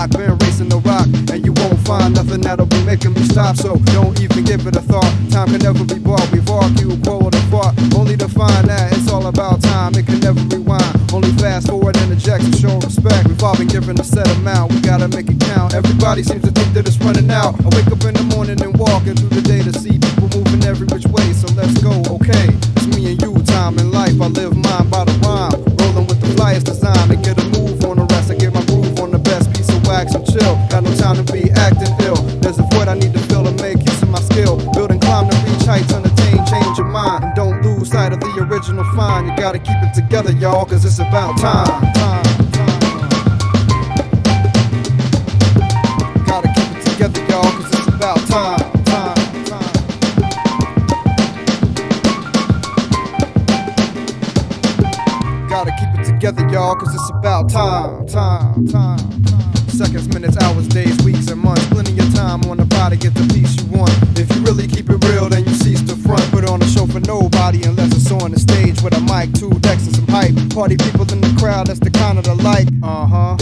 Been racing the rock, and you won't find nothing that'll be making me stop. So don't even give it a thought. Time can never be bought. We've argued, quarreled, and fought, only to find that it's all about time. It can never rewind. Only fast forward and eject and show respect. We've all been given a set amount. We gotta make it count. Everybody seems to think that it's running out. I wake up in the morning and walking through the day to see people moving every which way. So let's go. Okay, it's me and you. Time in life. I live mine by the rhyme. Rolling with the flyest design to get a move on the rest. I get my groove on the best piece of wax and chill. Got no time to be acting ill. There's a void I need to fill and make use of my skill. Build and climb to reach heights, unattain, change your mind. And don't lose sight of the original find. You gotta keep it together, y'all, cause it's about time. Gotta keep it together, y'all, cause it's about time. Gotta keep it together, y'all, cause it's about time. Seconds, minutes, hours, days, weeks, and months. Plenty of time on the body, get the piece you want. If you really keep it real, then you cease to front. Put on a show for nobody unless it's on the stage with a mic, 2 decks, and some hype. Party people in the crowd, that's the kind of the like.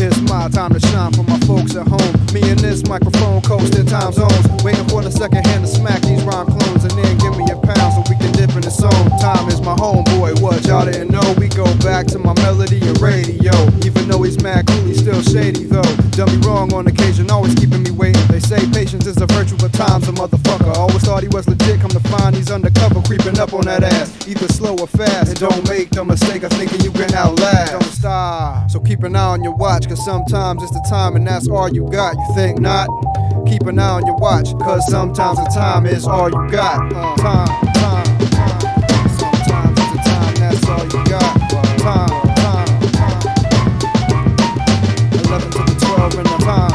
It's my time to shine for my folks at home. Me and this microphone coasting time zones. Waiting for the second hand to smack these rhyme clones. And then give me a pound so we can dip in the zone. Time is my homeboy, what y'all didn't know. We go back to my melody and radio. Even though he's mad cool, he's still shady though. Done me wrong on occasion, always keeping me waiting. They say patience is a virtue, but time's a motherfucker. Always thought he was legit, come to find he's undercover, creeping up on that ass. Either slow or fast, and don't make the mistake of thinking you can outlast. Don't stop, so keep an eye on your watch, cause sometimes it's the time and that's all you got. You think not? Keep an eye on your watch, cause sometimes the time is all you got. Time. Sometimes it's the time, that's all you got. Time. 11 to the 12 in the time.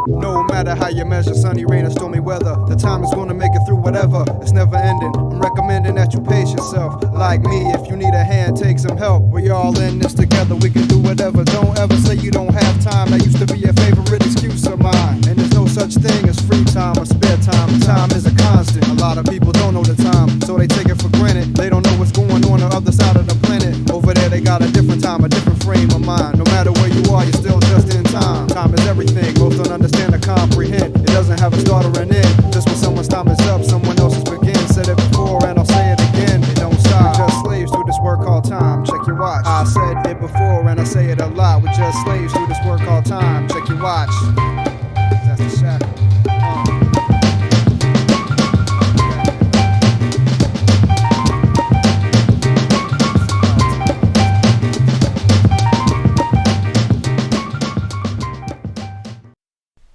No matter how you measure sunny rain or stormy weather, the time is gonna make it through whatever. It's never ending. I'm recommending that you pace yourself. Like me, if you need a hand, take some help. We all in this together, we can do whatever. Don't ever say you don't have time. That used to be a favorite excuse of mine. And there's no such thing as free time or spare time. Time is a constant. A lot of people don't know the time, so they take it for granted. They don't know what's going on the other side of the planet. Over there they got a different time, a different frame of mind. No matter where you are, you're still just in time. Time is everything, most don't understand or comprehend. It doesn't have a start or an end. Just when someone's time is up, someone else's begins. Said it before and I'll say it again. They don't stop. We're just slaves to this work called time. Check your watch. I said it before and I say it a lot. We're just slaves to this work called time. Check your watch. That's the shackle.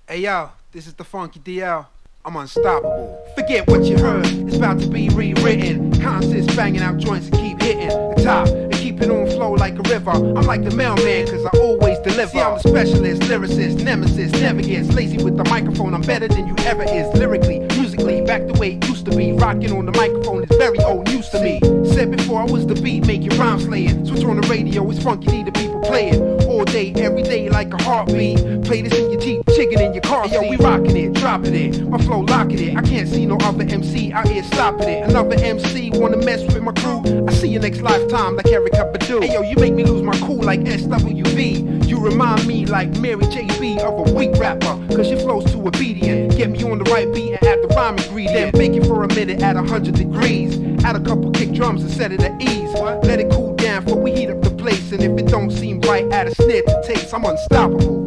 Hey yo, this is the Funky DL. I'm unstoppable. Forget what you heard, it's about to be rewritten. Constants banging out joints and keep hitting the top and keep it on flow like a river. I'm like the mailman cause I always deliver. See, I'm the specialist, lyricist, nemesis, never gets lazy with the microphone. I'm better than you ever is, lyrically, musically, back the way it used to be. Rocking on the microphone is very old news to me. Said before I was the beat making rhyme slaying. Switch on the radio, it's Funky D, the people play it. All day, every day like a heartbeat. Play this in your Jeep, chicken in your car seat. Hey, yo, we rocking it, dropping it. My flow locking it. I can't see no other MC out here stopping it. Another MC wanna mess with my crew. I see you next lifetime like Erykah Badu. Hey yo, you make me lose my cool like SWV. You remind me like Mary J.B. of a weak rapper, cause your flow's too obedient. Get me on the right beat and add the rhyme ingredient. Then bake it for a minute at 100 degrees. Add a couple kick drums and set it at ease. Let it cool down before we heat up the place. And if it don't seem right, add a snare to taste. I'm unstoppable.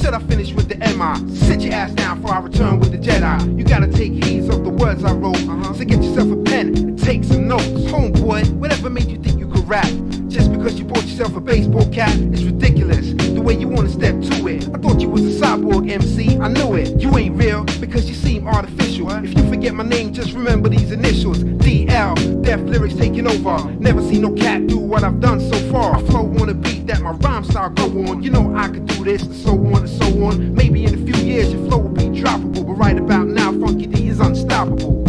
I finished with the MI. Sit your ass down before I return with the Jedi. You gotta take heed of the words I wrote. So get yourself a pen and take some notes. Homeboy, whatever made you think you could rap? Just because you bought yourself a baseball cap, it's ridiculous. The way you wanna step to it. I thought you was a cyborg MC, I knew it. You ain't real because you seem artificial. If you forget my name, just remember these initials. DL, deaf lyrics taking over. Never seen no cat do what I've done so far. I flow on a beat that my rhyme style go on. You know I could do this, and so on and so on. Maybe in a few years your flow will be droppable, but right about now, Funky D is unstoppable.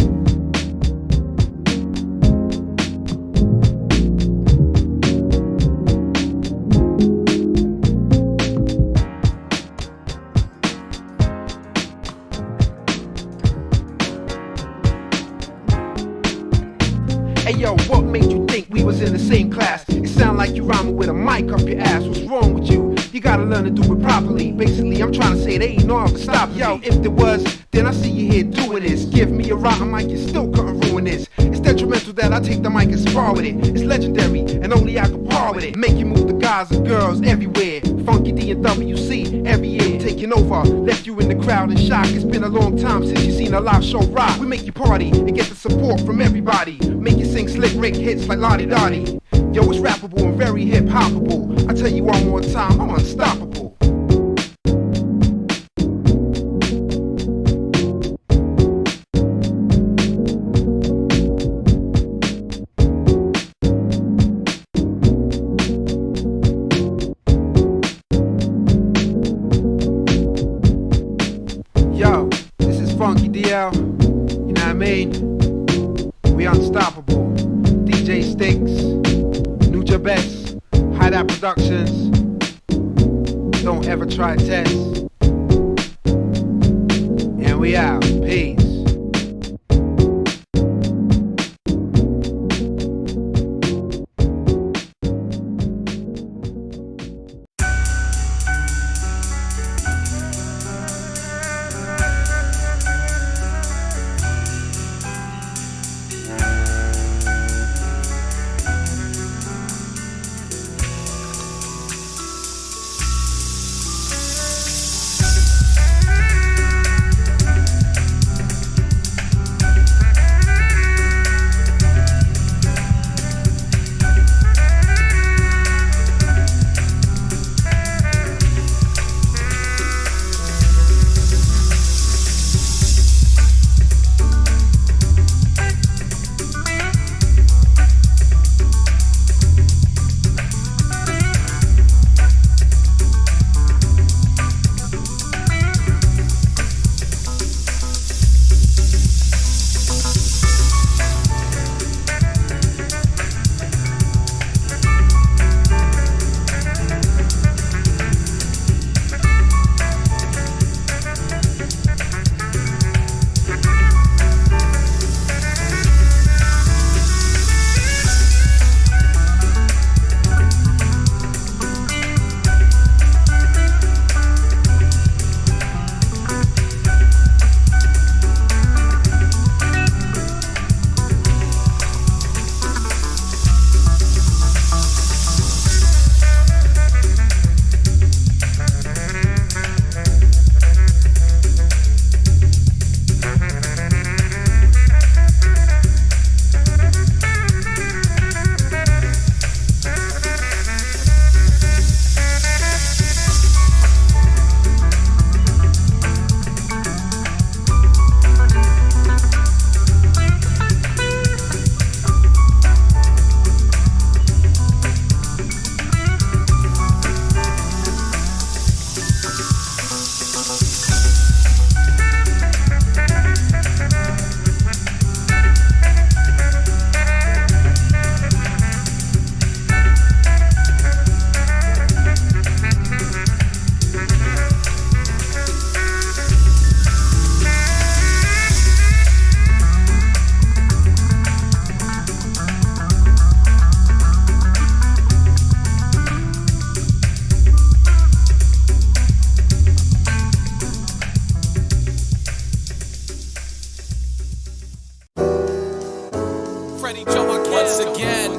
Hey yo, what made you think we was in the same class? It sound like you rhyming with a mic up your ass. What's wrong with you? You gotta learn to do it properly. Basically, I'm trying to say they ain't no other stop. Yo, if there was, then I see you here doing this. Give me a rotten mic, you still couldn't ruin this. It's detrimental that I take the mic and spar with it. It's legendary, and only I can par with it. Make you move the guys and girls everywhere. Funky D and WC every year taking over. Left you in the crowd in shock. It's been a long time since you seen a live show rock. We make you party and get the support from everybody. Make you sing slick Rick hits like Lottie Dottie. Yo, it's rappable and very hip-hoppable. I tell you one more time, I'm unstoppable. Yo, this is Funky DL. You know what I mean? We unstoppable. DJ Sticks, Nujabes, Hideout Productions. Don't ever try test. And we out. Peace. once again.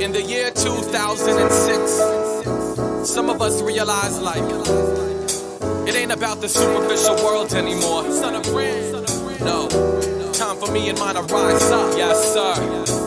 In the year 2006, some of us realize like it ain't about the superficial world anymore. No, time for me and mine to rise up. Yes, sir.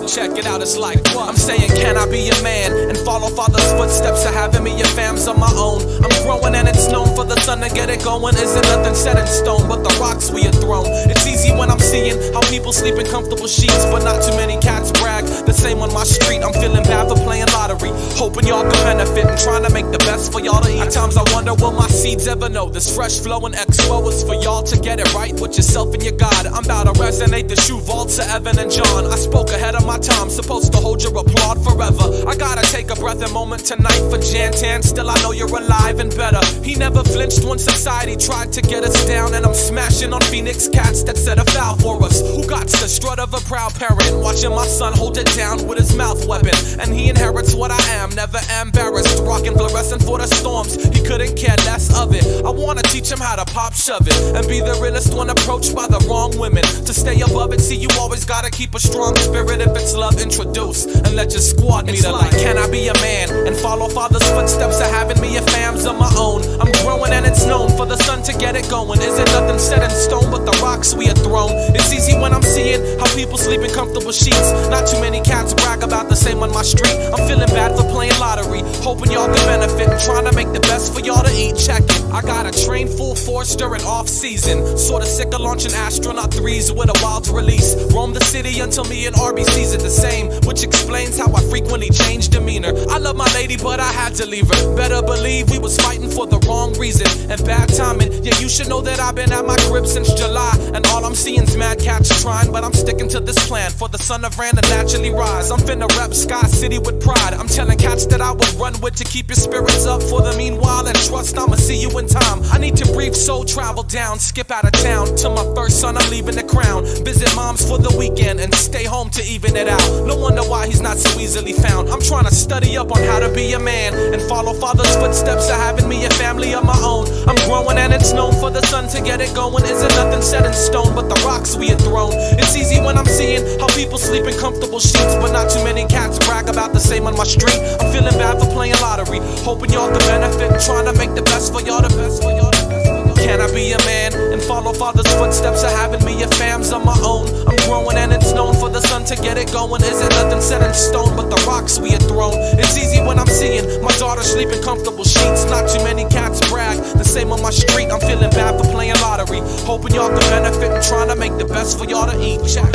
Check it out, it's like what? I'm saying, can I be a man and follow father's footsteps? footsteps are having me and fams on my own. I'm growing and it's known for the sun to get it going. Isn't nothing set in stone but the rocks we are thrown. It's easy when I'm seeing how people sleep in comfortable sheets, but not too many cats brag. The same on my street, I'm feeling bad for playing lottery, hoping y'all can benefit and trying to make the best for y'all to eat. At times I wonder, will my seeds ever know this fresh flowing expo is for y'all to get it right with yourself and your God. I'm about to resonate the shoe vault to Evan and John. I spoke ahead of my time, supposed to hold your applaud forever. I gotta take a breath and moment tonight for Jantan. Still I know you're alive and better. He never flinched when society tried to get us down, and I'm smashing on Phoenix cats that set a foul for us. Who got the strut of a proud parent, watching my son hold it down with his mouth weapon, and he inherits what I am, never embarrassed, rocking fluorescent for the storms. He couldn't care less of it. I wanna teach him how to pop shove it and be the realest when approached by the wrong women. To stay above it, see you always gotta keep a strong spirit. If it's love, introduce and let your squad meet alike. Can I be a man and follow father's footsteps of having me a fams of my own? I'm growing and it's known for the sun to get it going. Isn't nothing set in stone but the rocks we are thrown. It's easy when I'm seeing how people sleep in comfortable sheets. Not too many cats brag about the same on my street. I'm feeling bad for playing lottery, hoping y'all can benefit and trying to make the best for y'all to eat. Check it. I got a train full force during off season. Sorta sick of launching astronaut 3s with a wild release. Roam the city until me and RBC's are the same, which explains how I frequently change demeanor. I love my lady, but I had to leave her. Better believe we was fighting for the wrong reason and bad timing. Yeah, you should know that I've been at my crib since July, and all I'm seeing's mad cats trying, but I'm sticking to this plan for the son of Rand to naturally rise. I'm finna rep Sky City with pride. I'm telling cats that I would run with to keep your spirits up for the meanwhile, and trust I'ma see you in time. I need to breathe, soul travel down, skip out of town till my first son, I'm leaving the crown. Visit moms for the weekend and stay home to even it out. No wonder why he's not so easily found. I'm trying to study up on how to be a man and follow father's footsteps of having me a family of my own. I'm growing and it's known for the sun to get it going. Isn't nothing set in stone but the rocks we are thrown. It's easy when I'm seeing how people sleep in comfortable sheets, but not too many cats brag about the same on my street. I'm feeling bad for playing lottery, hoping y'all can benefit and trying to make the best for y'all, the best for y'all, the best for y'all. Can I be a man and follow father's footsteps of having me a fams of my own? I'm growing and it's known for the sun to get it going. Isn't nothing set in stone but the rocks we are thrown. It's easy when I'm seeing my daughter sleep in comfortable sheets. Not too many cats brag the same on my street. I'm feeling bad for playing lottery, hoping y'all can benefit and trying to make the best for y'all to eat. Check.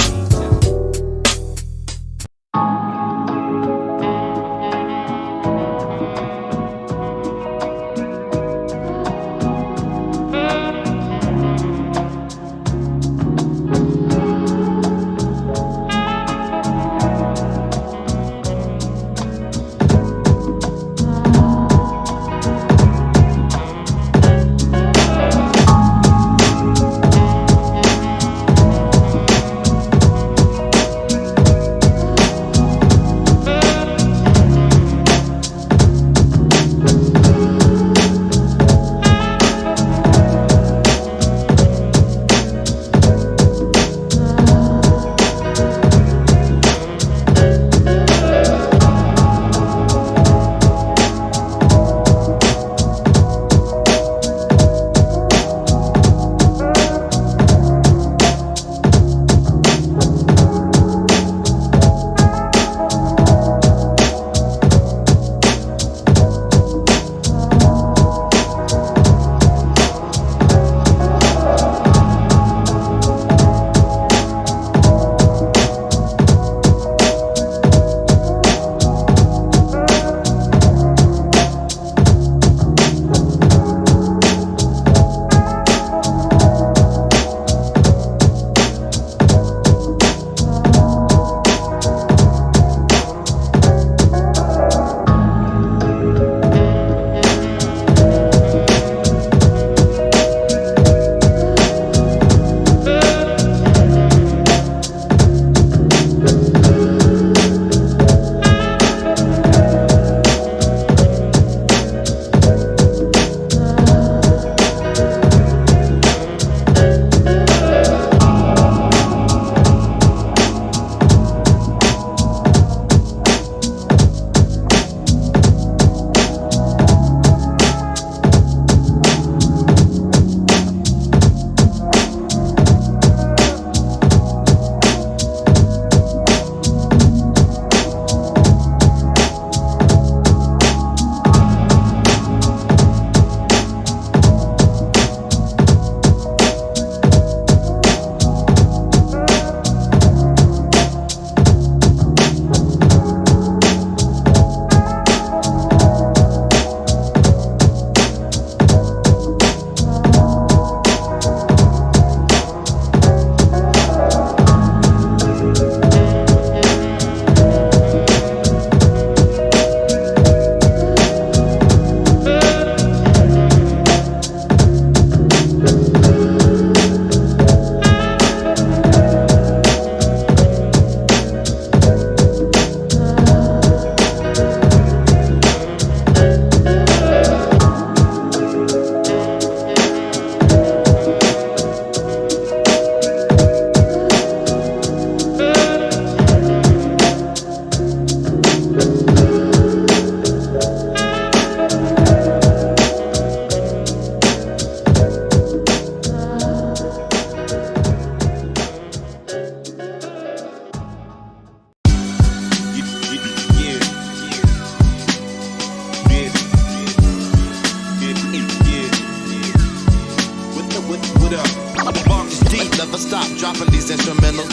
stop dropping these instrumentals.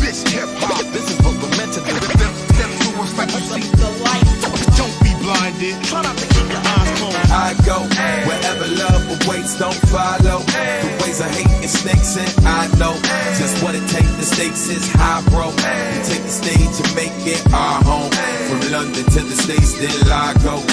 This hip-hop. This is what we're meant to do. Step to us like you see. Don't be blinded. Try not to keep your eyes closed. I go wherever love awaits, don't follow the ways of hate and snakes, and I know just what it takes. The stakes is high, bro. We take the stage and make it our home. From London to the States, then Lagos,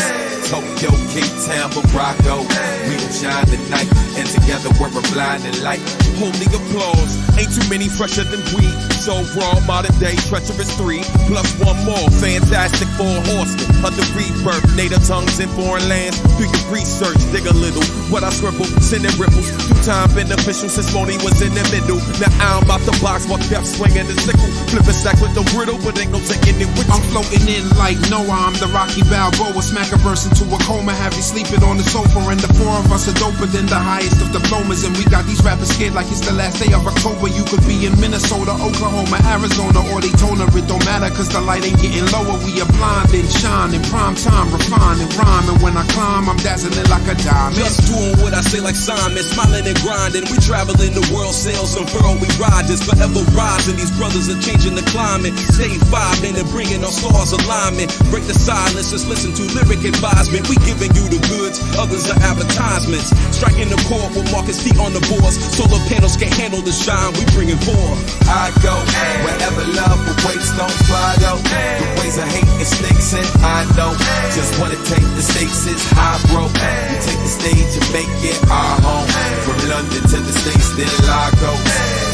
Tokyo, Cape Town, Morocco. We will shine the night, and together we're a blinding light. Holding applause, ain't too many fresher than we. So raw, modern day, treacherous 3, plus one more. Fantastic 4 horsemen of the rebirth. Native tongues in foreign lands. Do your research, dig a little. What I scribble, sending ripples. 2-time beneficial since Moni was in the middle. Now I'm out the box while Death swinging the sickle. Flip a sack with the riddle, but ain't no taking it with you. I'm floating in like Noah, I'm the Rocky Balboa. Smack a verse into a coma, have you sleeping on the sofa. And the 4 of us are doper than the highest of diplomas. And we got these rappers scared like it's the last day of October. You could be in Minnesota, Oklahoma, Arizona, or Daytona. It don't matter cause the light ain't getting lower. We are blind and shine in prime time, refine and rhyme. And when I climb, I'm dazzling like a diamond. Just doing what I say like Simon, smiling and grinding. We traveling the world, sails unfurl, we riders forever rising. These brothers are changing the climate. Stay 5 in and bringing our stars alignment. Break the silence, just listen to lyric advisement. We giving you the goods, others are advertisements. Striking the chord with Marcus feet on the boards. Solar panels can't handle the shine, we bringing forth. I go wherever love awaits, don't follow the ways of hate and snakes, and I know just what it takes. The stakes is high, bro. We take the stage and make it our home. From London to the States, then Lagos,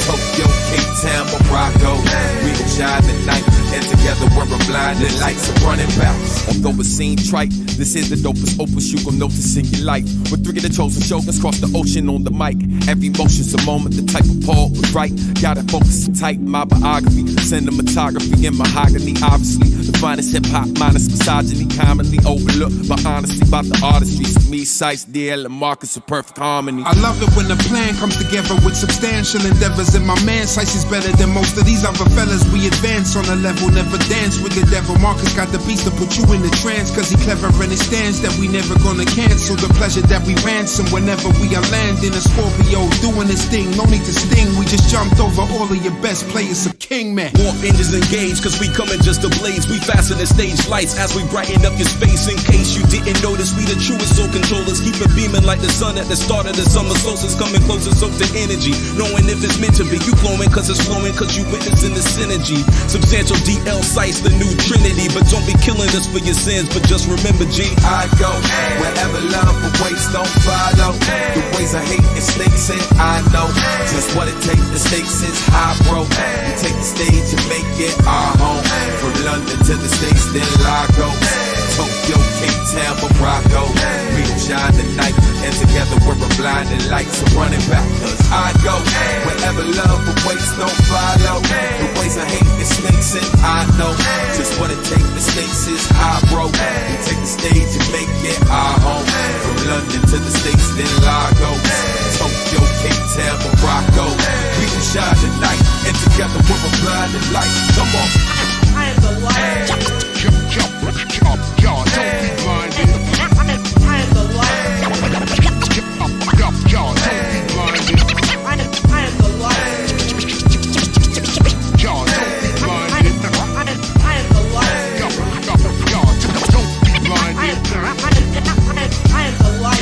Tokyo, Cape Town, Morocco. We will shine the night, and together we're a blinding lights are running back. Although it seems trite, this is the dopest opus you gon' notice in your life. With 3 of the chosen shoguns cross the ocean on the mic. Every motion's a moment, the type of Paul was right. Gotta focus and tight, my biography, cinematography and mahogany. Obviously, the finest hip-hop minus misogyny, commonly overlooked. But honestly, about the artistry, to me, Cise, DL, and Marcus are perfect harmony. I love it when the plan comes together with substantial endeavors. And my man Cise is better than most of these other fellas. We advance on a level, never dance with the devil. Marcus got the beats to put you in the trance, cause he clever and it stands that we never gonna cancel. The pleasure that we ransom whenever we are landing a Scorpio, doing this thing, no need to sting. We just jumped over all of your best players, a king man. Warp engines engaged, cause we coming just to blaze. We fasten the stage lights as we brighten up your space. In case you didn't notice, we the truest soul controllers. Keep it beaming like the sun at the start of the summer solstice. Coming closer, soak the energy. Knowing if it's meant to be, you glowing cause it's flowing, cause you witnessing the synergy. Substantial DL Cise, the new trinity. But don't be killing us for your sins, but just remember G. I go wherever love awaits, don't follow the ways of hate and snakes, and I know just what it takes. The stakes is high, bro. We take the stage and make it our home. From London to the States, then Lagos, Tokyo, Cape Town, Morocco. We will shine the night, and together we're a blinding lights are running back. Cause I go wherever love awaits, don't follow the ways of hate and snakes, and I know just what it takes. The stakes is high, bro. We take the stage and make it our home. From London to the States, then Lagos, Tokyo, Cape Town, Morocco. We will shine the night, and together we're a blinding light. Come on. I am the light. Y'all don't be blinded. I am the light. Y'all don't be blinded. I am the light. Y'all don't be blinded. I am the light. Y'all don't be blinded. I am the light.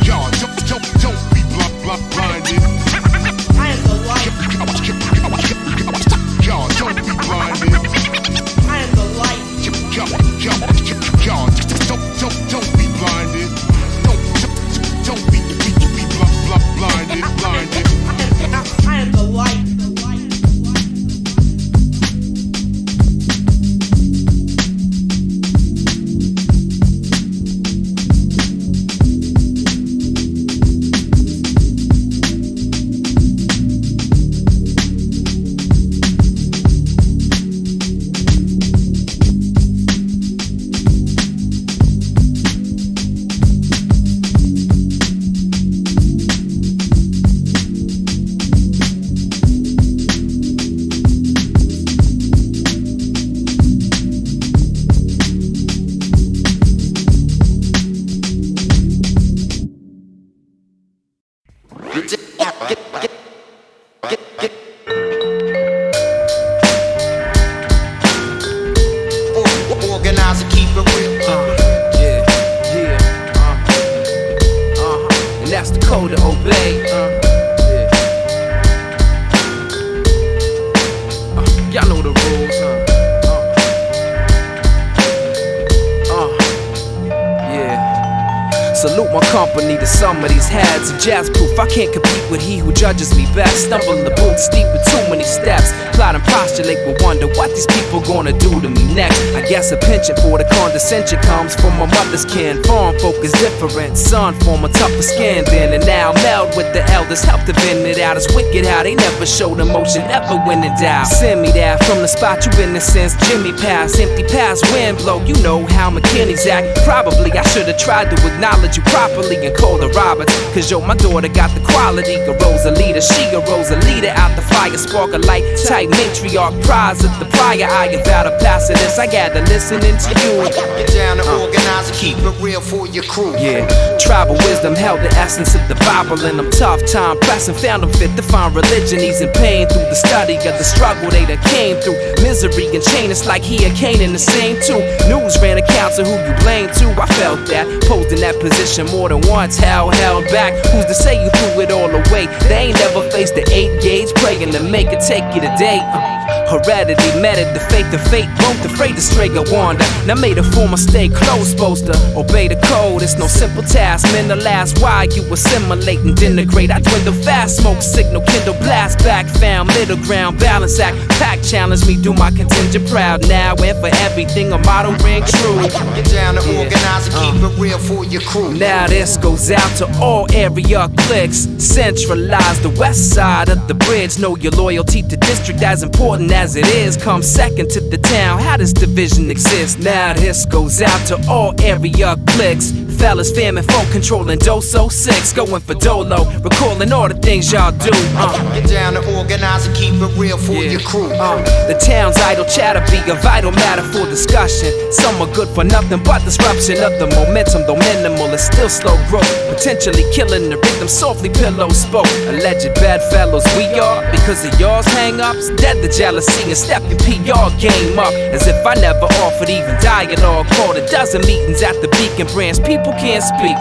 Y'all don't be blinded. I am the light. Y'all don't be blinded. salute my company to some of these heads of jazz proof. I can't compete with he who judges me best. Stumble in the booth steep with too many steps. Plot and postulate but wonder what these people gonna do to me next. I guess a penchant for the condescension comes from my mother's kin. Farm folk is different, son form a tougher skin then. And now meld with the elders, help to vent it out. It's wicked how they never showed emotion, ever when in doubt. Send me that from the spot you been in since Jimmy passed. Empty past wind blow, you know how McKinney's act. Probably I should've tried to acknowledge you properly and call the Roberts. Cause yo, my daughter got the quality. A Rosalita, she a Rosalita out the fire. Spark a light, type matriarch prize of the prior. I about to pass it this, I gotta listen into you. Get down to organize and keep it real for your crew. Yeah, tribal wisdom held the essence of the Bible in them tough time pressing. Found them fit to find religion, easing pain through the study of the struggle they done came through. Misery and chain, it's like he and Cain in the same two. News ran accounts of who you blame to. I felt that, posed in that position more than once. Held back, who's to say you threw it all away? They ain't never faced the 8 gauge, praying to make it take you today. Heredity, meted the faith and fate, both afraid to stray or wander. Now made a former stay close, supposed to obey the code. It's no simple task, man, the last why you assimilate and denigrate. I dwindle fast, smoke signal, kindle blast back, found middle ground, balance act, pack challenge me, do my contingent proud now. And for everything a motto ring true. Get down to organize and keep it real for your crew. Now this goes out to all area cliques. Centralize the west side of the bridge. Know your loyalty to district as important as it is. Come second to the town, how does division exist? Now this goes out to all area cliques. Fellas, famine, folk controlling Doso 6. Going for Dolo, recalling all the things y'all do. Get down to organize and keep it real for your crew. The town's idle chatter be a vital matter for discussion. Some are good for nothing but disruption of the momentum, though minimal, it's still slow growth. Potentially killing the rhythm, softly pillows spoke. Alleged bedfellows we are, because of y'all's hang-ups. Dead the jealousy and step your PR game up. As if I never offered even dialogue. Called a dozen meetings at the Beacon branch, people can't speak.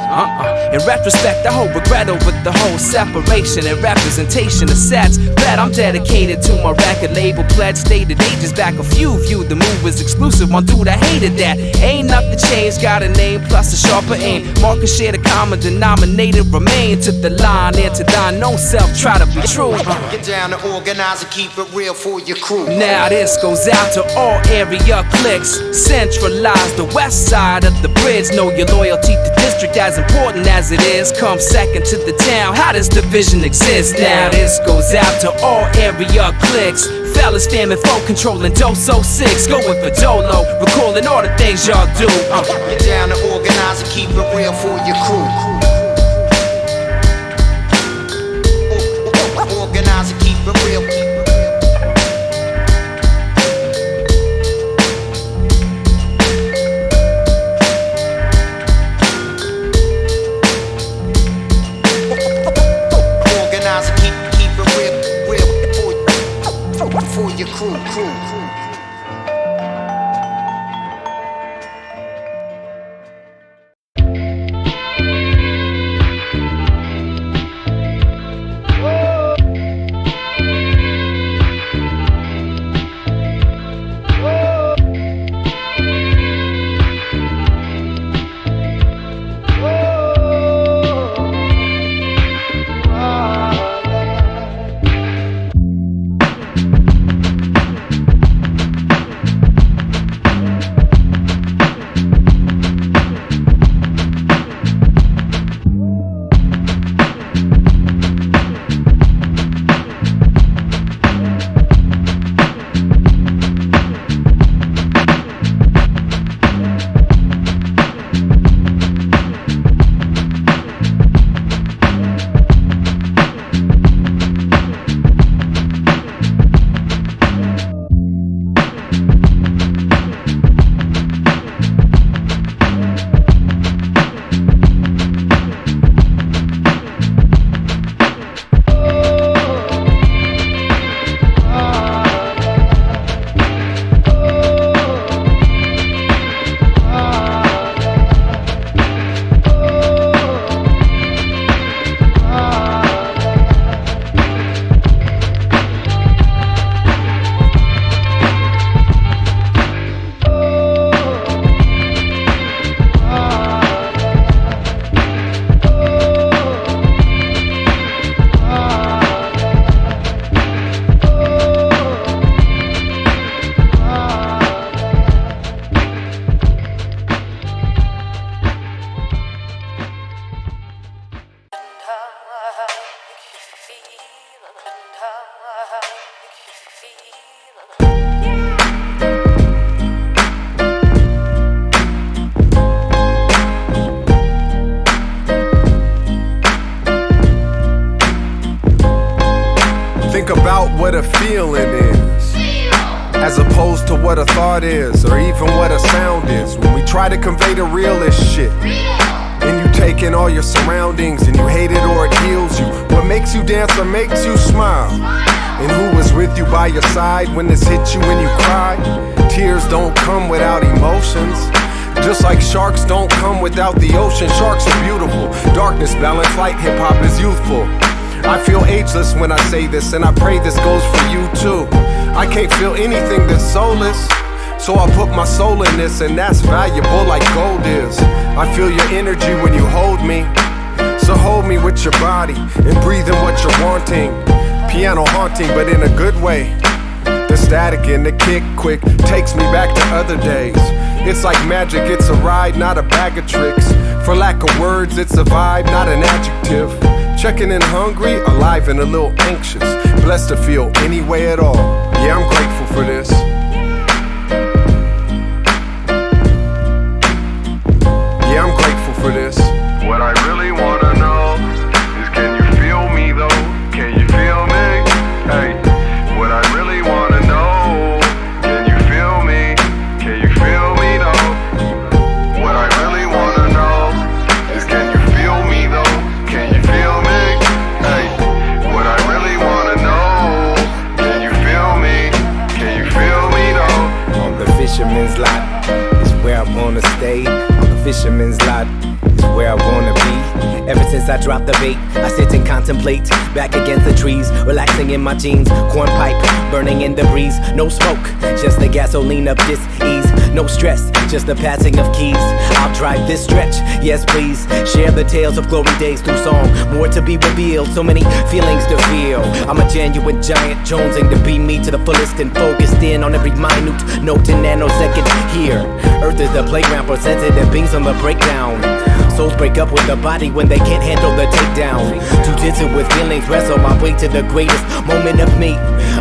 In retrospect, I hold regret over the whole separation and representation of sets. Bet I'm dedicated to my record label pledge. Stated ages back, a few viewed the move as exclusive. One dude, I hated that. Ain't nothing changed, got a name plus a sharper aim. Market share, the common denominator remain. To the line and to thine own self, try to be true. Get down to organize and keep it real for your crew. Now this goes out to all area cliques. Centralize the west side of the bridge. Know your loyalty to district as important as it is. Come second to the town, how does division exist? Now this goes out to all area cliques. Fellas, famine, folk controlling Doso 6. Going for Dolo, recalling all the things y'all do. Get down to organize and keep it real for your crew. Organize and keep it real. Organize and keep it real for your crew. say the realest shit. And you take in all your surroundings and you hate it or it heals you. What makes you dance or makes you smile? And who was with you by your side when this hit you and you cry? Tears don't come without emotions. Just like sharks don't come without the ocean. Sharks are beautiful. Darkness, balance, light, hip-hop is youthful. I feel ageless when I say this, and I pray this goes for you too. I can't feel anything that's soulless, so I put my soul in this, and that's valuable like gold is. I feel your energy when you hold me, so hold me with your body and breathe in what you're wanting. Piano haunting, but in a good way. The static and the kick quick takes me back to other days. It's like magic, it's a ride, not a bag of tricks. For lack of words, it's a vibe, not an adjective. Checking in hungry, alive and a little anxious. Blessed to feel any way at all. Yeah, I'm grateful for this. Yeah, I'm grateful for this. What I really wanna know is, can you feel me though? Can you feel me? Hey, what I really wanna know, can you feel me? Can you feel me though? What I really wanna know is, can you feel me though? Can you feel me? Hey, what I really wanna know, can you feel me? Can you feel me though? On the fisherman's lot is where I wanna stay. On the fisherman's lot is where I wanna be. Ever since I dropped the bait, I sit and contemplate. Back against the trees, relaxing in my jeans. Corn pipe, burning in the breeze. No smoke, just the gasoline of dis-ease. No stress, just the passing of keys. I'll drive this stretch, yes please. Share the tales of glory days through song. More to be revealed, so many feelings to feel. I'm a genuine giant, jonesing to be me to the fullest and focused in on every minute note in nanosecond here. Earth is the playground for sensitive beings on the breakdown. Souls break up with the body when they can't handle the takedown. Too gentle with feelings, wrestle my way to the greatest moment of me.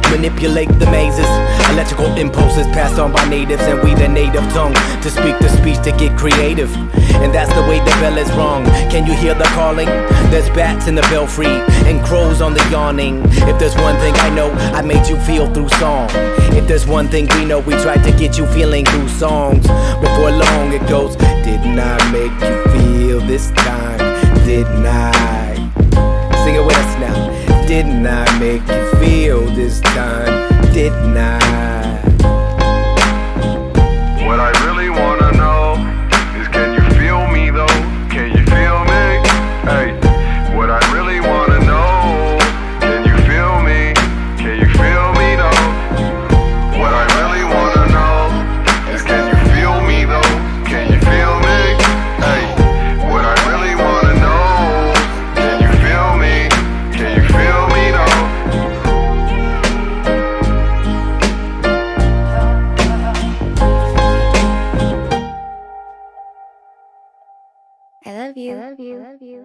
Manipulate the mazes, electrical impulses passed on by natives, and we the native tongue to speak the speech to get creative. And that's the way the bell is rung. Can you hear the calling? There's bats in the belfry and crows on the yawning. If there's one thing I know, I made you feel through song. If there's one thing we know, we tried to get you feeling through songs. Before long it goes, didn't I make you feel this time? Didn't I? Sing it with us now. Didn't I make you feel this time? Didn't I? What I really wanna know is, can you feel me though? Can you feel me? Hey, what I really wanna know, can you feel me? Can you feel me though? What I really wanna know is, can you feel me though? Can you feel me? Hey, what I really wanna know, can you feel me? Can you feel me though? I love you. I love you. I love you.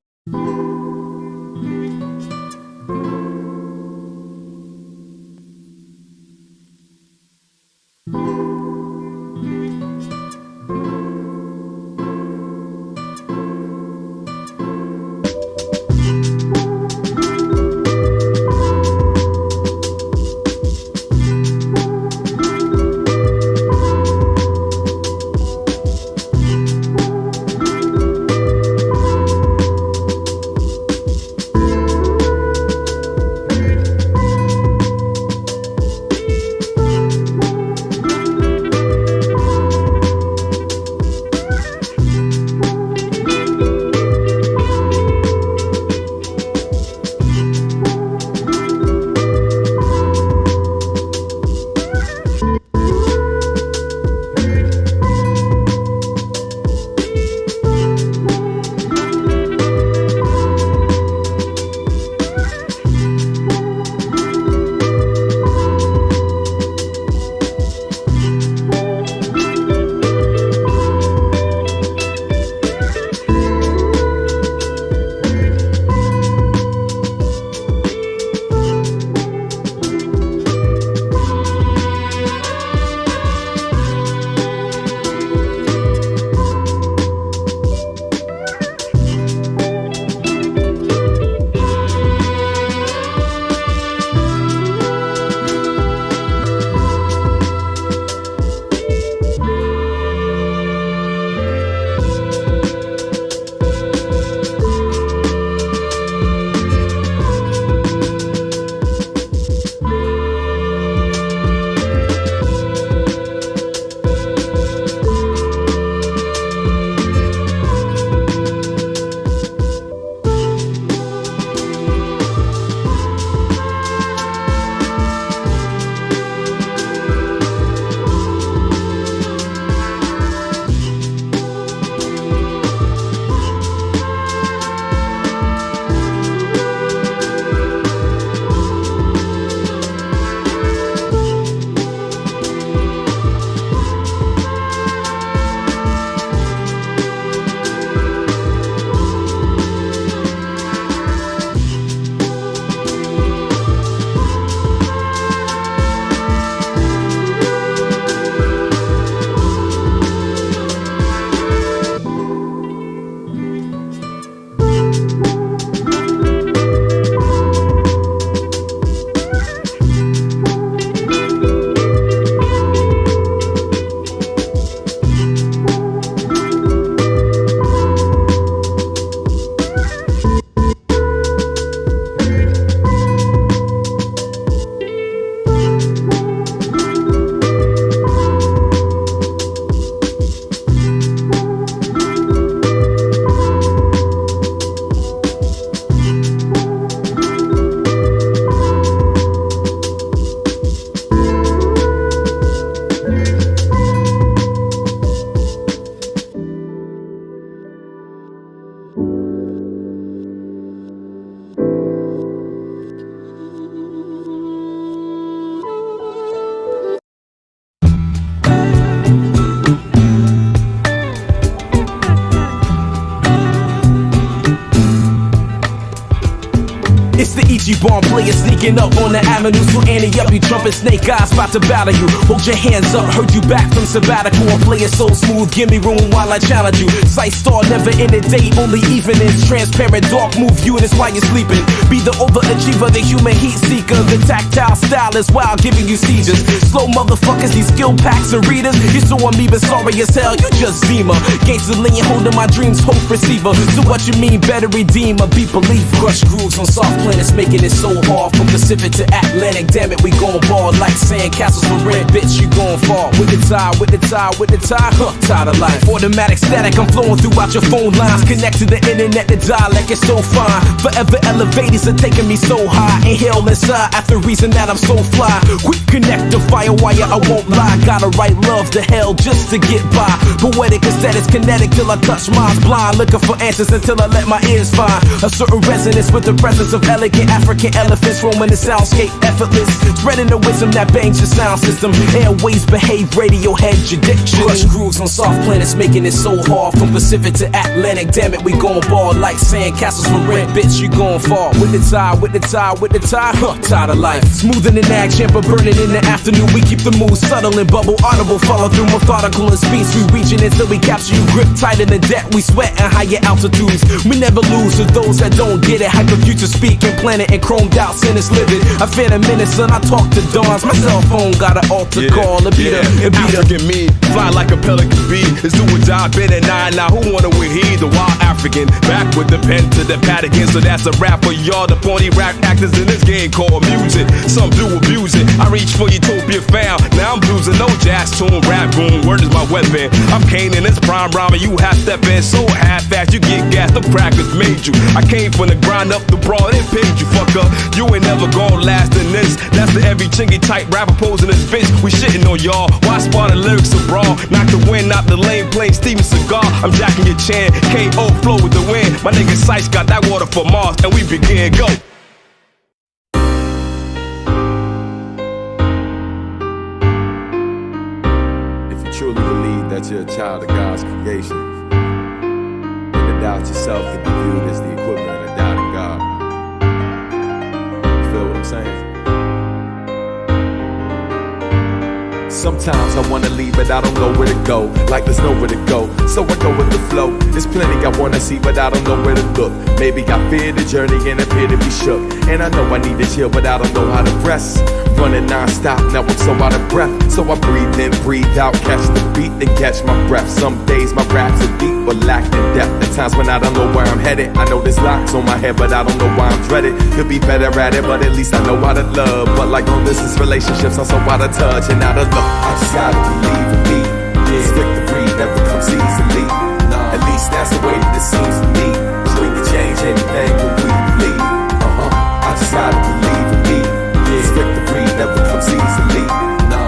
She born players sneaking up on the avenue. So Annie up, you trumpet snake eyes about to battle you. Hold your hands up, heard you back from sabbatical. I'm playing so smooth, give me room while I challenge you. Sight Starr, never in a day, only evenings. Transparent, dark move you, and it's why you're sleeping. Be the overachiever, the human heat seeker. The tactile style is wild, giving you seizures. Slow motherfuckers, these skill packs and readers. You're so amoeba, sorry as hell, you just Zima. Gangsta lean, holding my dreams, hope receiver. So what you mean, better redeem or be belief? Crush grooves on soft planets, making it so hard. From Pacific to Atlantic, damn it, we gon' ball like sandcastles for rent, bitch, you gon' fall. With the tie, with the tie, with the tie, tired of life. Automatic static, I'm flowing throughout your phone lines. Connect to the internet, the dialect is so fine. Forever elevators are taking me so high. Inhale inside, after reason that I'm so fly. Quick connect the fire wire, I won't lie. Gotta write love to hell just to get by. Poetic aesthetics, kinetic till I touch minds. Blind, looking for answers until I let my ears find a certain resonance with the presence of elegant African elephants roaming the soundscape effortless. Spreading the wisdom that bangs your sound system. Airways behave, Radiohead addiction. Crush grooves on soft planets, making it so hard. From Pacific to Atlantic, damn it, we gon' ball like sandcastles for rent, bitch, you gon' fall. With the tie, with the tie, with the tie, tired of life. Smoother than action, but burning in the afternoon. We keep the mood subtle and bubble audible. Follow through methodical and speech. We reaching until we capture you. Grip tight in the deck, we sweat at higher altitudes. We never lose to those that don't get it. Hyperfuture speaking, planet and chromed out sinners living. I fear a minute, son, I talk to dawns. My cell phone got an altar call. It be the African me, fly like a pelican bee. It's do or die, been at 9 now. Who wanna wear he? The wild African, back with the pen to the pad again. So that's a rap for y'all, the pony rap actors in this game called music. Some do abuse it. I reach for utopia found. Now I'm losing no jazz tune, rap boom. Word is my weapon. I'm Kane in this prime rhyming. You half stepping so half fast you get gassed. The practice made you. I came from the grind up the broad. It paid you, fucker. You ain't never gonna last in this. That's the every chingy type rapper posing this bitch. We shitting on y'all. Why spot the lyrics abroad? Knock the wind out the lane, playing Steven Cigar. I'm jacking your chin. KO flow with the wind. My nigga Cise got that water for Mars, and we begin. Go. If you truly believe that you're a child of God's creation, then to doubt yourself can be viewed as the equivalent of doubting God. You feel what I'm saying? Sometimes I wanna leave, but I don't know where to go. Like there's nowhere to go, so I go with the flow. There's plenty I wanna see, but I don't know where to look. Maybe I fear the journey and appear to be shook. And I know I need to chill, but I don't know how to rest. Running non-stop, now I'm so out of breath. So I breathe in, breathe out, catch the beat, then catch my breath. Some days my raps are deep, but lacking depth. At times when I don't know where I'm headed, I know there's locks on my head, but I don't know why I'm dreaded. Could be better at it, but at least I know how to love. But like on this is relationships, I'm so out of touch and out of love. I just gotta believe in me. This victory never comes easily. At least that's the way that it seems to me. So we can change anything when we believe. I just gotta believe in me. This victory never comes easily.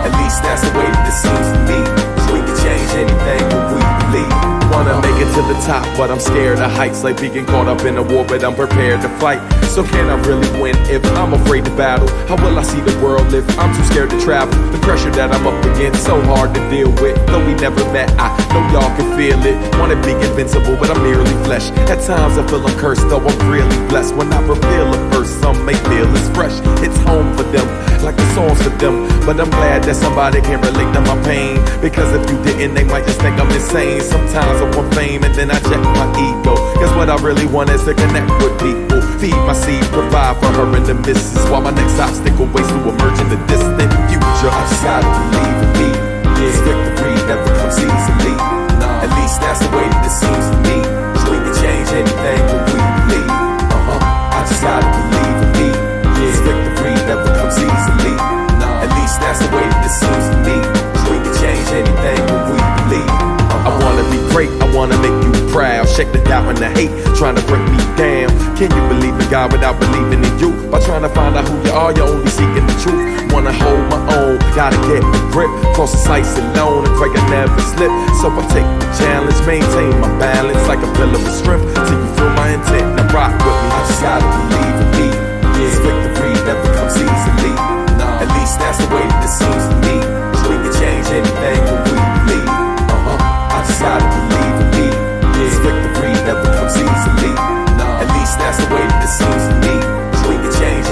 At least that's the way that it seems to me. So we can change anything when we believe. Wanna make it to the top, but I'm scared of heights. Like being caught up in a war, but I'm prepared to fight. So can I really win if I'm afraid to battle? How will I see the world if I'm too scared to travel? The pressure that I'm up against, so hard to deal with. Though we never met, I know y'all can feel it. Wanna be invincible, but I'm merely flesh. At times I feel I'm cursed, though I'm really blessed. When I reveal a verse, some may feel it's fresh. It's home for them, like the song's for them. But I'm glad that somebody can relate to my pain. Because if you didn't, they might just think I'm insane. Sometimes I want fame and then I check my ego. Cause what I really want is to connect with people. Feed my seed, provide for her and the missus. While my next obstacle waits to emerge in the distant future. I just gotta believe in me. This victory never comes easily. At least that's the way that it seems to me. So we can change anything when we believe. I just gotta believe in me. This victory never comes easily. At least that's the way that it seems to me. So we can change anything when we believe. I wanna be great, I wanna make you proud. Shake the doubt and the hate, trying to break me down. Can you believe in God without believing in you? By trying to find out who you are, you're only seeking the truth. Wanna hold my own, gotta get the grip. Cross the slice alone and pray I never slip. So I take the challenge, maintain my balance like a pillar of strength. Till you feel my intent, now rock with me. I just gotta believe in me. This victory never comes easily. At least that's the way that it seems to me. So we can change anything when we believe. I just gotta believe in me. This victory never comes easily. At least that's the way that it seems to me. So we can change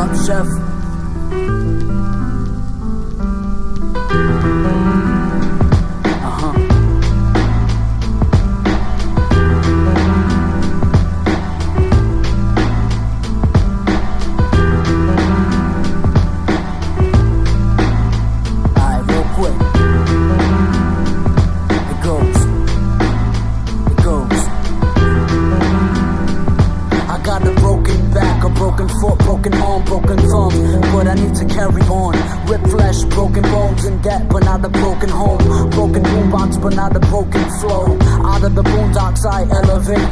up, chef?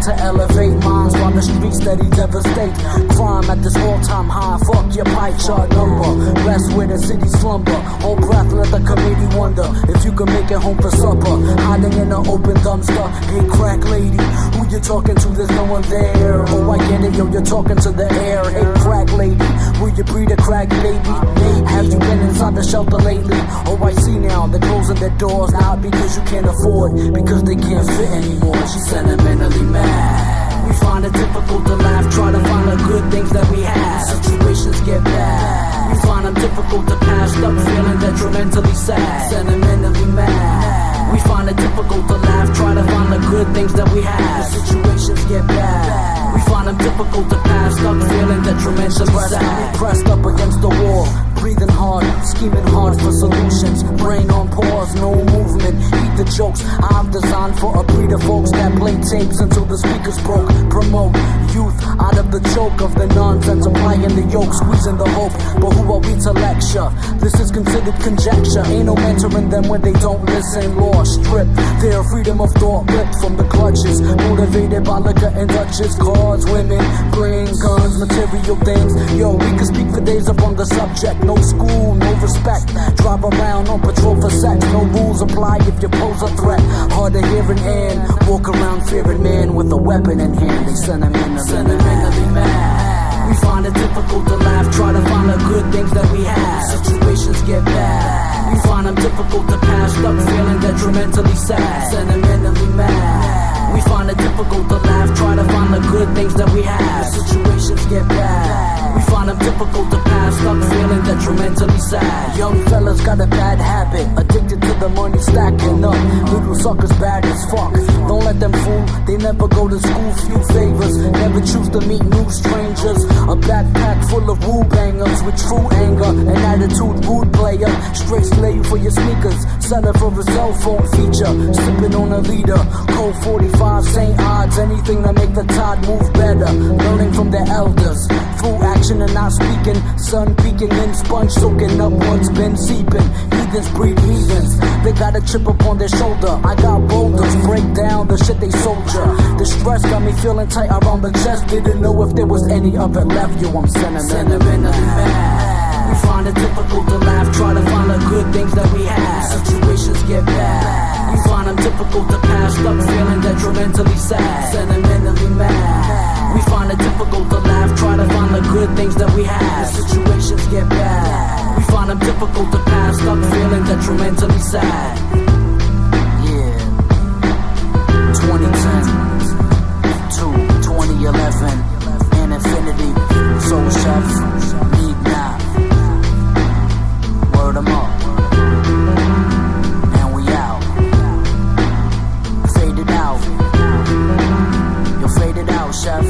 To elevate minds while the streets steady devastate. Crime at this all-time high. Fuck your pie chart number. Rest where the city slumber. Hold breath, let the committee wonder if you can make it home for supper. Hiding in an open dumpster. Hey, crack lady, who you talking to? There's no one there. Oh, I get it, yo, you're talking to the air. Hey, crack lady, will you breed a crack baby? Maybe. Have you been inside the shelter lately? Oh, I see now, they're closing their doors. Not because you can't afford, because they can't fit anymore. She's sentimentally mad. We find it difficult to laugh, try to find the good things that we have. Situations get bad. We find them difficult to pass, stuck feeling detrimentally sad. Sentimentally mad. We find it difficult to laugh, try to find the good things that we have. Situations get bad. We find them difficult to pass, stuck feeling detrimentally sad. Pressed up against the wall, breathing hard, scheming hard for solutions. Brain on pause, no movement. Eat the jokes I've designed for a breed of folks that play tapes until the speakers broke. Promote youth out of the choke of the nonsense, applying the yoke, squeezing the hope. But who are we to lecture? This is considered conjecture. Ain't no mentoring them when they don't listen. Law stripped, their freedom of thought ripped from the clutches. Motivated by liquor and Dutches, cars, women, bling, guns, material things. Yo, we can speak for days up on the subject. No school, no respect. Drive around on patrol for sex. No rules apply if you pose a threat. Hard to hear an end. Walk around fearing man with a weapon in hand. They sentimentally mad. We find it difficult to laugh, try to find the good things that we have. Situations get bad. We find them difficult to pass, stuck feeling detrimentally sad. Sentimentally mad. We find it difficult to laugh, try to find the good things that we have. Situations get bad. We find them difficult to pass, stuck feeling detrimentally sad. Young fellas got a bad habit, addicted to the money stacking up. Little suckers bad as fuck. Don't let them fool, they never go to school. Few favors, never choose to meet new strangers. A backpack full of woo bangers with true anger and attitude, rude player. Straight slave for your sneakers, sell it for a cell phone feature. Sipping on a leader, Cold 45, St. Odds. Anything to make the tide move better. Learning from their elders, through action and not speaking. Sun peeking in, sponge soaking up what's been seeping. Heathens breed heathens, they got a chip upon their shoulder. I got boulders, break down the shit they soldier. The stress got me feeling tight around the chest. Didn't know if there was any of it left. Yo, I'm sentimentally mad. We find it difficult to laugh, try to find the good things that we have. Situations get bad. We find them difficult to pass, stuck feeling detrimentally sad. Sentimentally mad. We find it difficult to laugh, try to find the good things that we have. Situations get bad. We find them difficult to pass, stuck feeling detrimentally sad. Yeah. 2010 to 2011 and infinity. SoulChef, need now. Word 'em up. And we out. Fade it out. You'll fade it out, chef.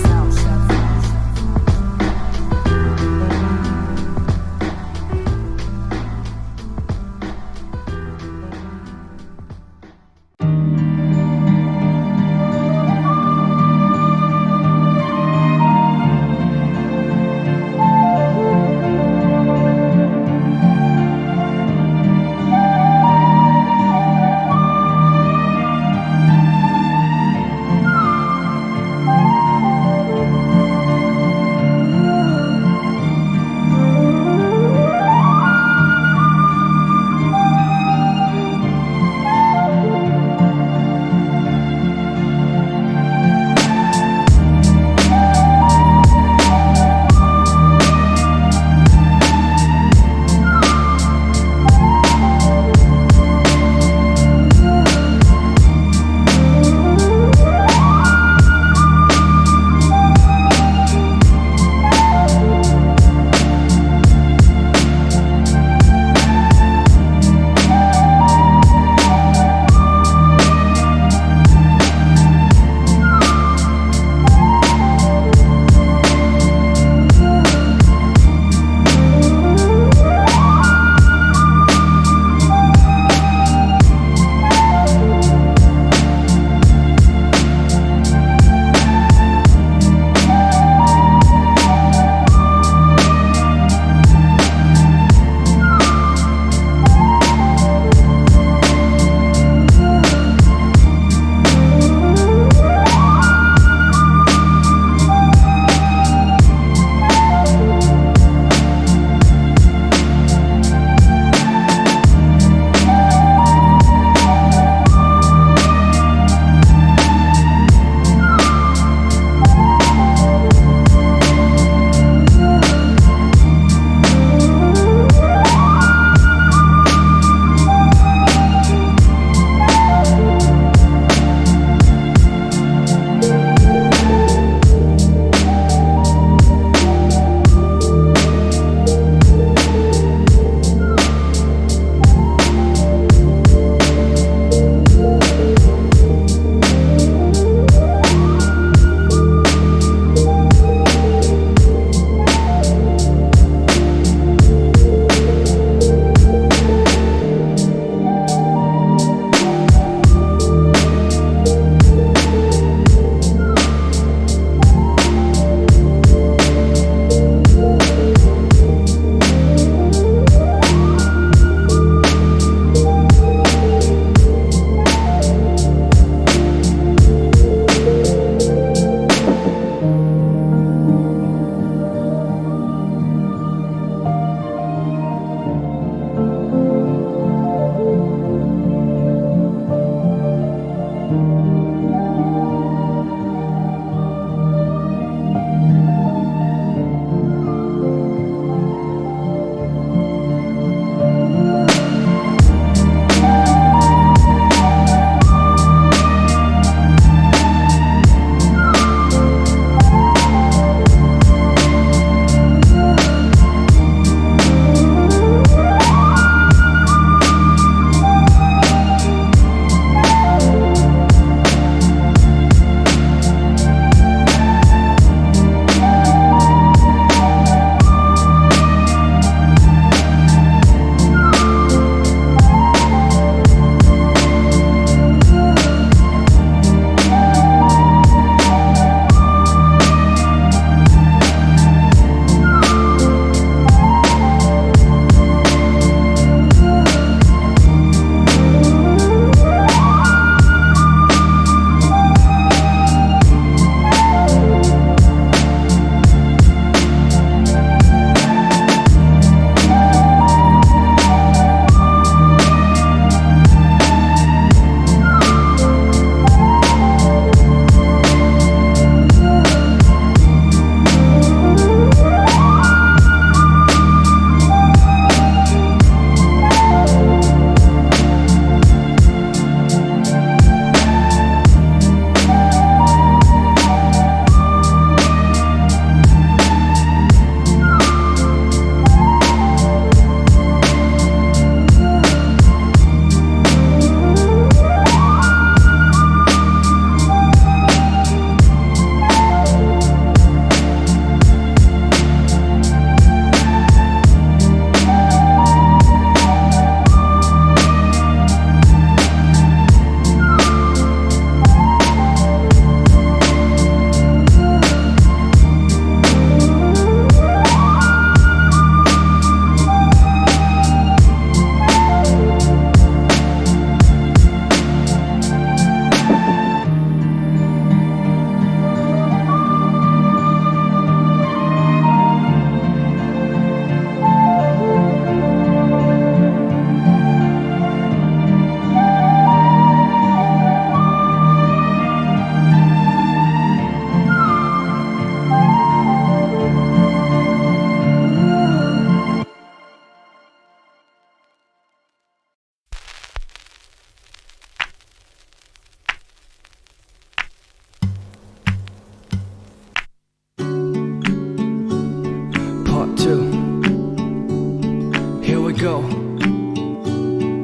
go.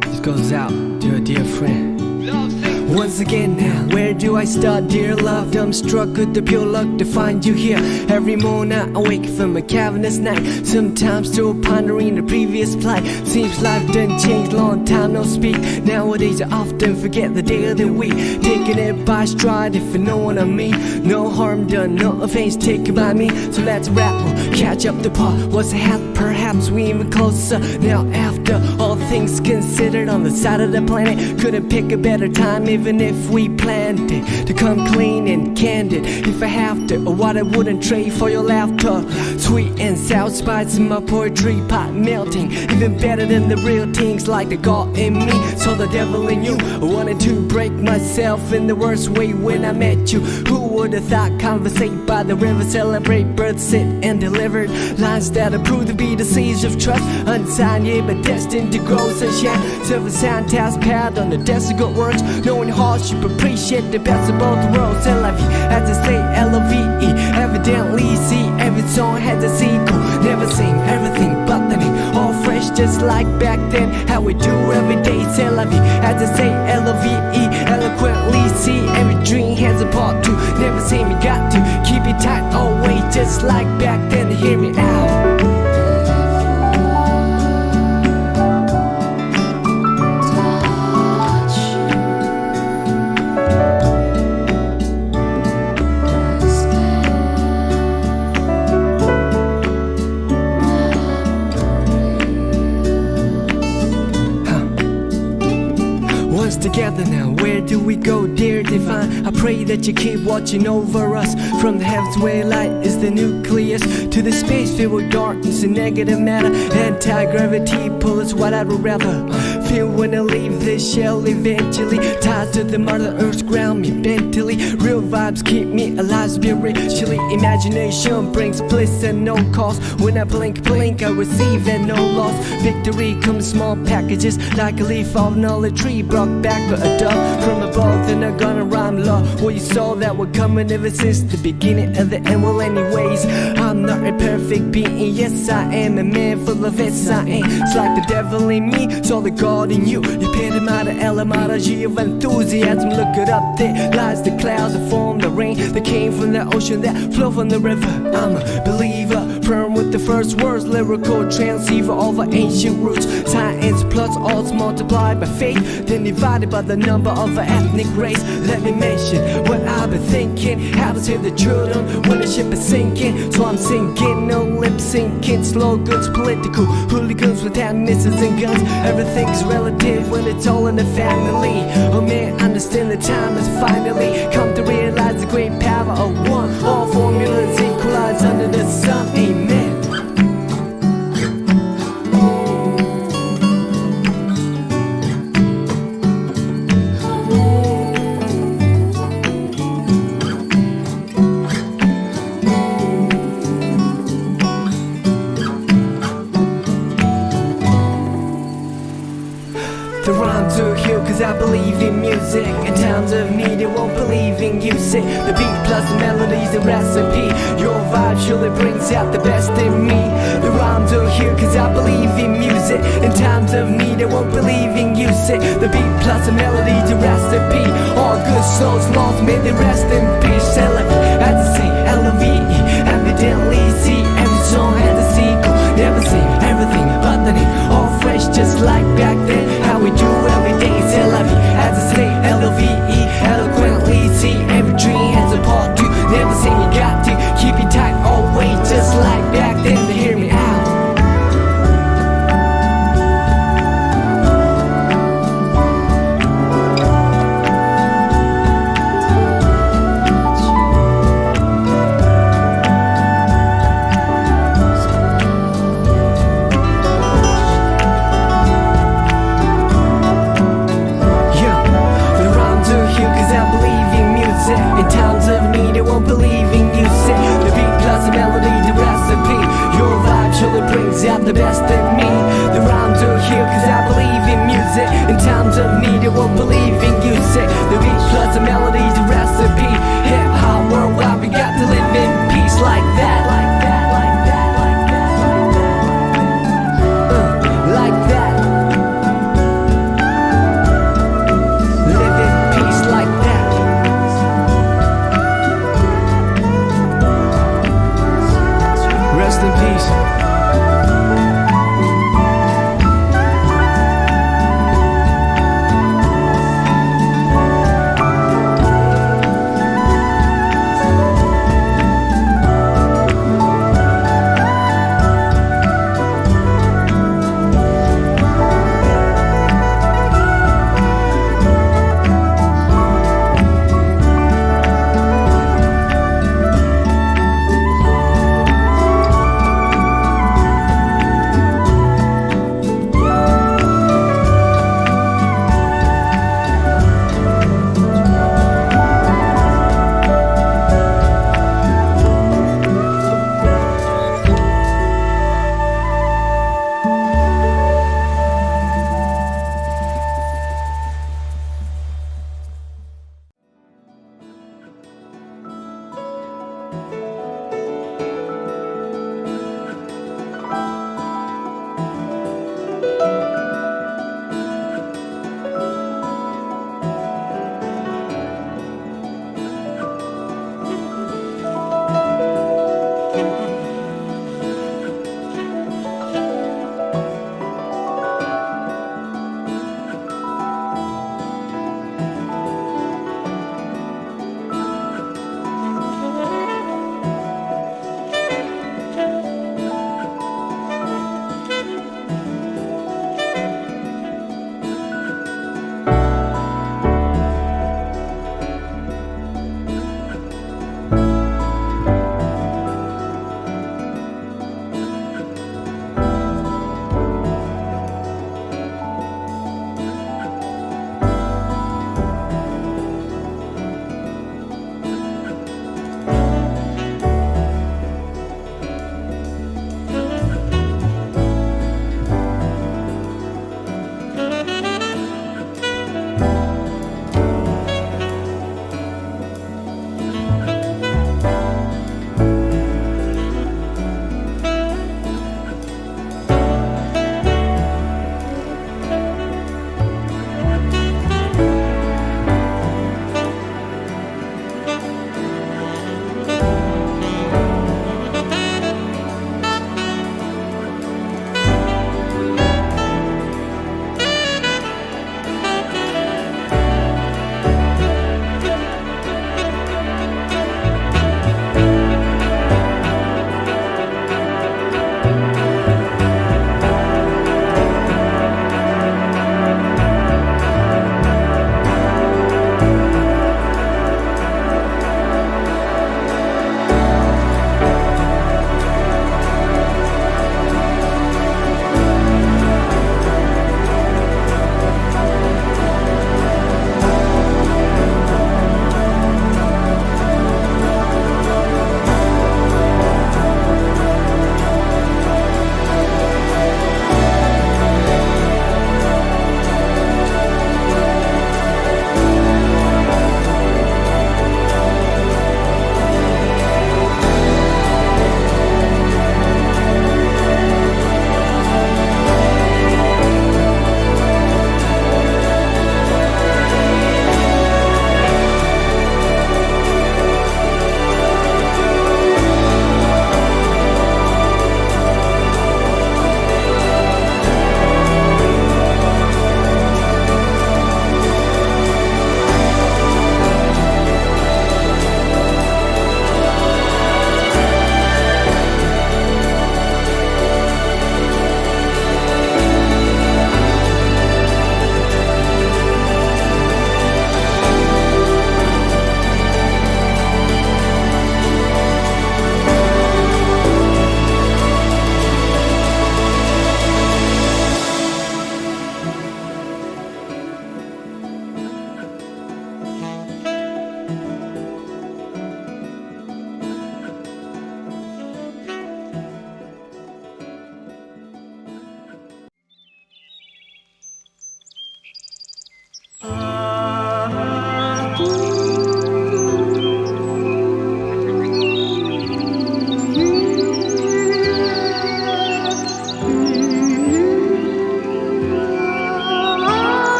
This goes out to a dear friend. Once again now, where do I start, dear love? I'm struck with the pure luck to find you here. Every morning I wake from a cavernous night, sometimes still pondering the previous plight. Seems life done changed, long time no speak. Nowadays I often forget the day of the week, taking it by stride if you know what I mean. No harm done, no offense taken by me. So let's rattle, catch up the part. What's ahead? Perhaps we even closer. Now after all things considered, on the side of the planet, couldn't pick a better time, even if we planned it to come clean and candid. If I have to, or what I wouldn't trade for your laughter. Sweet and sour spice in my poetry pot melting, even better than the real things like the God in me. So the devil in you, I wanted to break myself in the worst way when I met you. Who would have thought conversate by the river, celebrate birth, sit and delivered lines that are proved to be the seeds of trust. Unsigned, yeah, but destined to grow sunshine. Silver sound task pad on the desk of good words. Knowing hardship, appreciate the best of both worlds. Eligh, as I say, L-O-V-E. Evidently, see, every song has a sequel. Never sing everything but the name. All fresh, just like back then. How we do every day, c'est la vie. As I say, L-O-V-E. Eloquently, see, every dream has a part two. Never say me got to keep it tight, always, just like back then. Hear me out. Together now, where do we go, dear divine? I pray that you keep watching over us. From the heavens where light is the nucleus, to the space filled with darkness and negative matter. Anti-gravity pull us what I'd rather feel when I leave this shell eventually. Ties to the mother earth's ground me mentally. Real vibes keep me alive spiritually. Imagination brings bliss and no cost. When I blink, I receive and no loss. Victory comes small packages, like a leaf off an olive tree brought back for a dove from above. Then I'm gonna rhyme law. Well, you saw that we're coming ever since the beginning of the end. Well, anyways, I'm not a perfect being. Yes, I am a man full of S-I-N. It's like the devil in me, so the God in you. You epitomize the etymology of enthusiasm. Look it up, there lies the clouds that form the rain that came from the ocean that flow from the river. I'm a believer, firm with the first words, lyrical transceiver over ancient roots. Science plus odds multiplied by faith, then divided by the number of an ethnic race. Let me mention what I've been thinking, how to save the children when the ship is sinking. So I'm sinking, no lip syncing, slogans, political hooligans with hand missiles and guns. Everything's relative when it's all in the family. Oh man, understand the time has finally come to realize the great power of one. All formulas equalize under the sun, amen. The rhymes are here cause I believe in music. In times of need they won't believe in music. The beat plus the melody's the recipe. Your vibe surely brings out the best in me. The rhymes are here cause I believe in music. In times of need they won't believe in music. The beat plus the melody's the recipe. All good souls lost, may they rest in peace. Eligh, as I say, L-O-V-E. Evidently see every song has a sequel. Never sing everything but the name. All fresh just like back then. How we do every day, c'est la vie. As I say, L-O-V-E. Eloquently see every dream has a part two. Never say you got to keep it tight, always just like back then. To hear me out. In times of need, they won't believe in you. Say the beat plus the melody, the recipe. Your vibe surely brings out the best in me. The rhymes are here cause